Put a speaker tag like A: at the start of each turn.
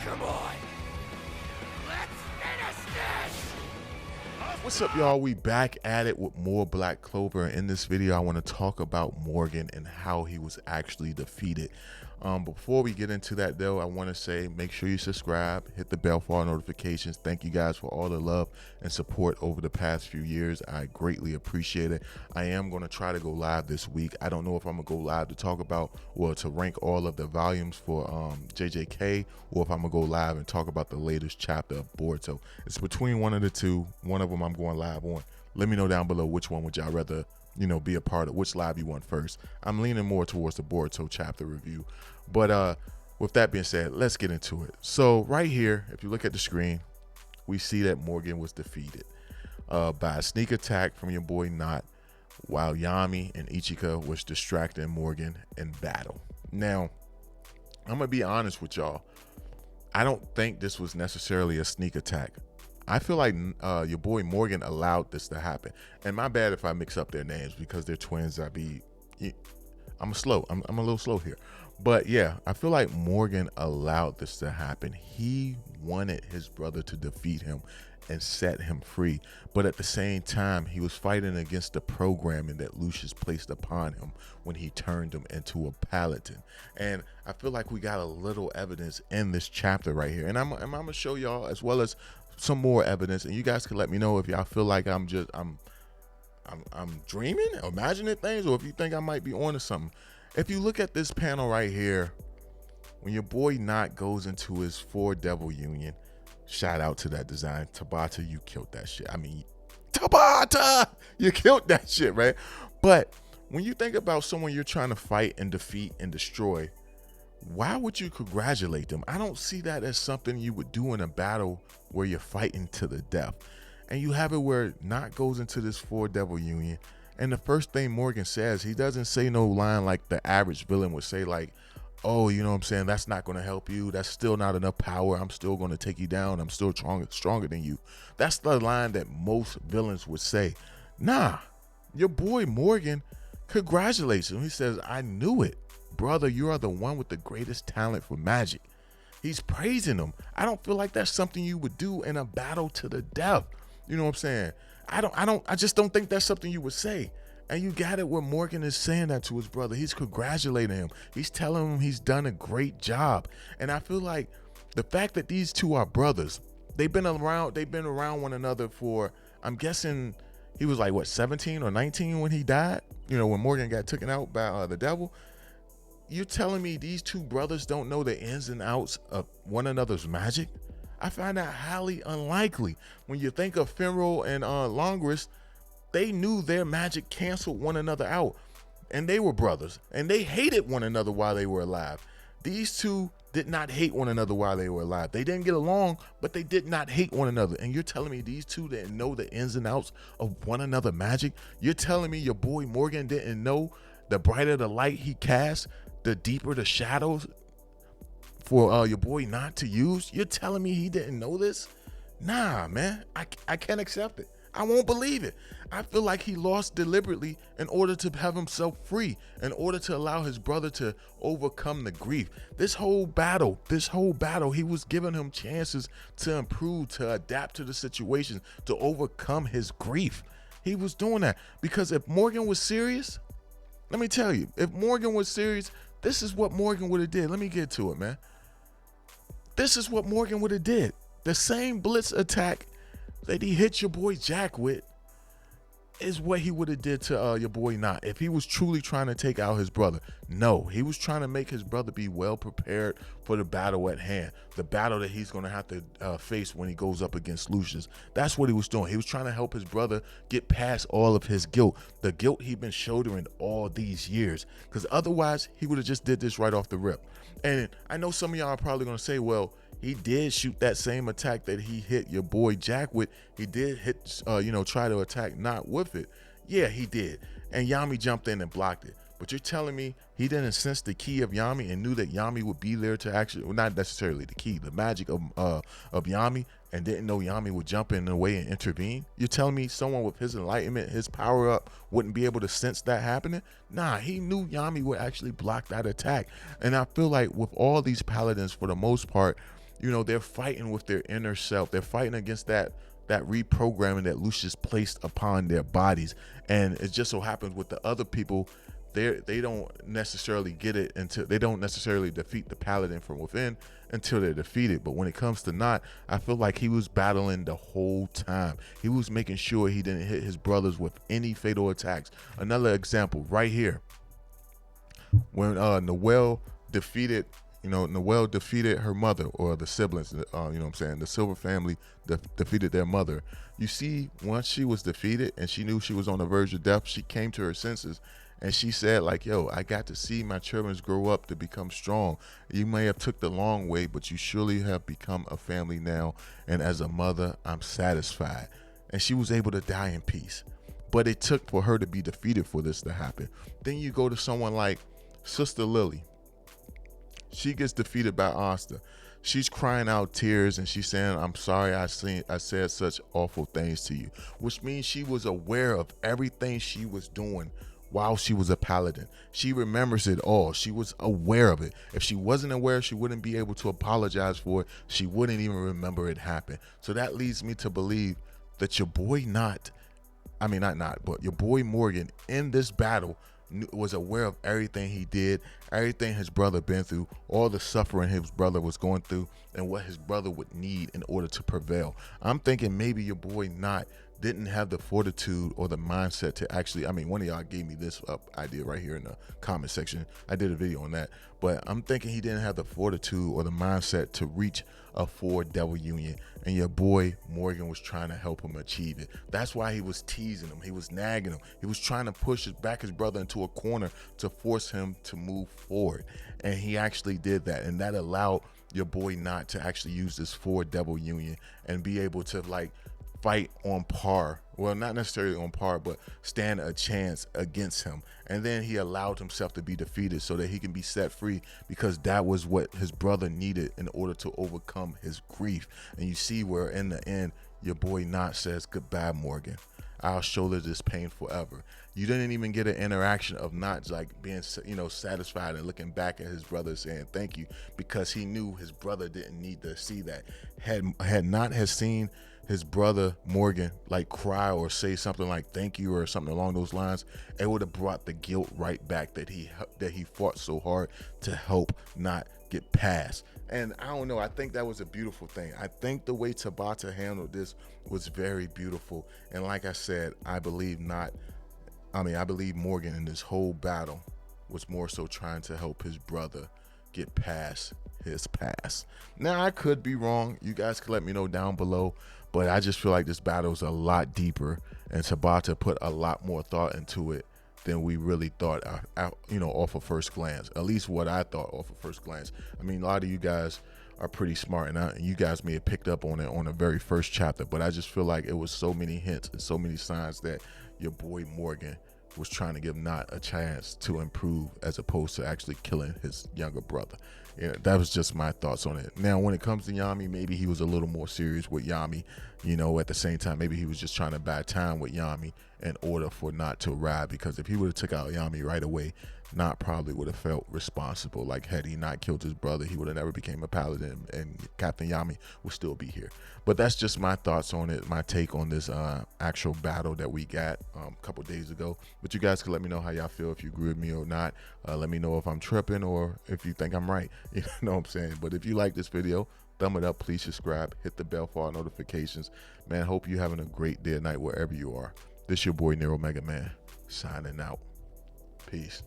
A: Come on. Let's finish this!
B: What's up, y'all? We back at it with more Black Clover. In this video, I want to talk about Morgen and how he was actually defeated. Before we get into that, though, I want to say make sure you subscribe, hit the bell for all notifications. Thank you guys for all the love and support over the past few years. I greatly appreciate it. I am going to try to go live this week. I don't know if I'm going to go live to talk about or to rank all of the volumes for JJK, or if I'm going to go live and talk about the latest chapter of Boruto. It's between one of the two. One of them I'm going live on. Let me know down below which one would y'all rather, be a part of, which live you want first. I'm leaning more towards the Boruto chapter review. But with that being said, let's get into it. So right here, if you look at the screen, we see that Morgen was defeated by a sneak attack from your boy Nacht, while Yami and Ichika was distracting Morgen in battle. Now, I'm gonna be honest with y'all. I don't think this was necessarily a sneak attack. I feel like your boy Morgen allowed this to happen. And my bad if I mix up their names because they're twins. I'm a little slow here. But yeah, I feel like Morgen allowed this to happen. He wanted his brother to defeat him and set him free. But at the same time, he was fighting against the programming that Lucius placed upon him when he turned him into a paladin. And I feel like we got a little evidence in this chapter right here. And I'm gonna show y'all as well as some more evidence. And you guys can let me know if y'all feel like I'm dreaming, imagining things, or if you think I might be onto something. If you look at this panel right here, when your boy Nacht goes into his 4 Devil Union, shout out to that design. Tabata, you killed that shit. I mean, Tabata, you killed that shit, right? But when you think about someone you're trying to fight and defeat and destroy, why would you congratulate them? I don't see that as something you would do in a battle where you're fighting to the death. And you have it where Nacht goes into this 4 Devil Union, and the first thing Morgen says, he doesn't say no line like the average villain would say, like, oh, you know what I'm saying, that's not going to help you. That's still not enough power. I'm still going to take you down. I'm still stronger than you. That's the line that most villains would say. Nah, your boy Morgen congratulates him. He says, I knew it. Brother, you are the one with the greatest talent for magic. He's praising him. I don't feel like that's something you would do in a battle to the death. You know what I'm saying? I just don't think that's something you would say. And you got it where Morgen is saying that to his brother. He's congratulating him. He's telling him he's done a great job. And I feel like the fact that these two are brothers, they've been around one another for, I'm guessing he was like, what, 17 or 19 when he died? You know, when Morgen got taken out by the devil. You're telling me these two brothers don't know the ins and outs of one another's magic? I find that highly unlikely. When you think of Finral and Longris, they knew their magic canceled one another out. And they were brothers. And they hated one another while they were alive. These two did not hate one another while they were alive. They didn't get along, but they did not hate one another. And you're telling me these two didn't know the ins and outs of one another magic? You're telling me your boy Morgen didn't know the brighter the light he cast, the deeper the shadows for your boy Nacht to use? You're telling me he didn't know this? Nah, man, I can't accept it. I won't believe it. I feel like he lost deliberately in order to have himself free, in order to allow his brother to overcome the grief. This whole battle, he was giving him chances to improve, to adapt to the situation, to overcome his grief. He was doing that because if Morgen was serious, let me tell you, if Morgen was serious, this is what Morgen would have did. Let me get to it, man. This is what Morgen would have did. The same blitz attack that he hit your boy Jack with is what he would have did to your boy Nacht if he was truly trying to take out his brother. No, he was trying to make his brother be well prepared for the battle at hand, the battle that he's going to have to face when he goes up against Lucius. That's what he was doing. He was trying to help his brother get past all of his guilt, the guilt he'd been shouldering all these years, because otherwise he would have just did this right off the rip. And I know some of y'all are probably going to say, well, he did shoot that same attack that he hit your boy Jack with. He did hit, try to attack Nacht with it. Yeah, he did. And Yami jumped in and blocked it. But you're telling me he didn't sense the key of Yami and knew that Yami would be there to actually, well, not necessarily the key, the magic of Yami, and didn't know Yami would jump in the way and intervene? You're telling me someone with his enlightenment, his power up, wouldn't be able to sense that happening? Nah, he knew Yami would actually block that attack. And I feel like with all these paladins, for the most part, You know, they're fighting with their inner self. They're fighting against that reprogramming that Lucius placed upon their bodies. And it just so happens with the other people, they don't necessarily get it until they don't necessarily defeat the paladin from within until they're defeated. But when it comes to Nacht, I feel like he was battling the whole time. He was making sure he didn't hit his brothers with any fatal attacks. Another example right here, when Noelle defeated her mother, or the siblings, you know what I'm saying, the Silver family defeated their mother. You see, once she was defeated and she knew she was on the verge of death, she came to her senses and she said, like, yo, I got to see my children grow up to become strong. You may have took the long way, but you surely have become a family now, and as a mother, I'm satisfied. And she was able to die in peace. But it took for her to be defeated for this to happen. Then you go to someone like Sister Lily. She gets defeated by Asta. She's crying out tears and she's saying, I'm sorry I said such awful things to you, which means she was aware of everything she was doing while she was a paladin. She remembers it all. She was aware of it. If she wasn't aware, she wouldn't be able to apologize for it. She wouldn't even remember it happened. So that leads me to believe that your boy your boy Morgen in this battle was aware of everything he did, everything his brother been through, all the suffering his brother was going through, and what his brother would need in order to prevail. I'm thinking maybe your boy Nacht didn't have the fortitude or the mindset to actually, one of y'all gave me this idea right here in the comment section. I did a video on that, but I'm thinking he didn't have the fortitude or the mindset to reach a 4 devil union, and your boy Morgen was trying to help him achieve it. That's why he was teasing him. He was nagging him. He was trying to push his brother into a corner to force him to move forward, and he actually did that, and that allowed your boy Nacht to actually use this 4 devil union and be able to fight on par. Well, not necessarily on par, but stand a chance against him. And then he allowed himself to be defeated so that he can be set free, because that was what his brother needed in order to overcome his grief. And you see where in the end, your boy Nacht says, goodbye, Morgen. I'll shoulder this pain forever. You didn't even get an interaction of Nacht being, satisfied and looking back at his brother saying thank you, because he knew his brother didn't need to see that. Had Nacht seen his brother Morgen cry or say something like thank you or something along those lines, it would have brought the guilt right back that he fought so hard to help Nacht get past. And I don't know, I think that was a beautiful thing. I think the way Tabata handled this was very beautiful. And like I said, I believe Morgen in this whole battle was more so trying to help his brother get past his past. Now, I could be wrong. You guys can let me know down below, but I just feel like this battle is a lot deeper, and Tabata put a lot more thought into it than we really thought, off of first glance. At least what I thought off of first glance. A lot of you guys are pretty smart, and you guys may have picked up on it on the very first chapter, but I just feel like it was so many hints and so many signs that your boy Morgen was trying to give Nacht a chance to improve, as opposed to actually killing his younger brother. Yeah, that was just my thoughts on it. Now, when it comes to Yami, maybe he was a little more serious with Yami. At the same time, maybe he was just trying to buy time with Yami in order for Nacht to arrive, because if he would have took out Yami right away, Nacht probably would have felt responsible. Like, had he not killed his brother, he would have never became a paladin, and Captain Yami would still be here. But that's just my thoughts on it, my take on this actual battle that we got a couple days ago. But you guys can let me know how y'all feel, if you agree with me or not. Let me know if I'm tripping or if you think I'm right. You know what I'm saying? But if you like this video, thumb it up, please subscribe, hit the bell for all notifications. Man, hope you're having a great day or night wherever you are. This your boy Nero Megaman, signing out. Peace.